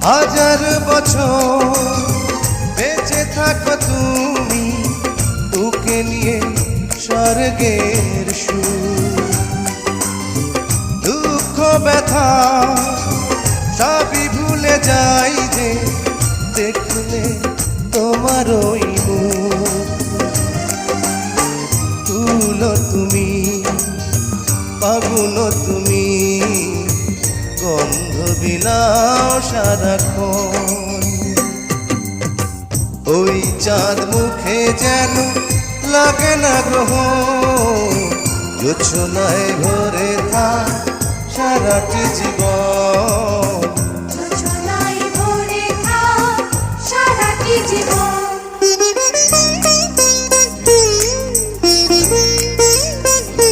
হাজার বছর বেঁচে থাকো তুমি, তোকে নিয়ে স্বর্গের সুর। দুঃখ ব্যথা সবই ভুলে যাই যে দেখলে তোমার ওই মুখ। তুলো তুমি, পাগুলো তুমি, গন্ধ বিলাও সারাক্ষণ। ওই চাঁদ মুখে যেন লাগে না গ্রহণ, জোছনায় ভরে থাক সারাটি জীবন।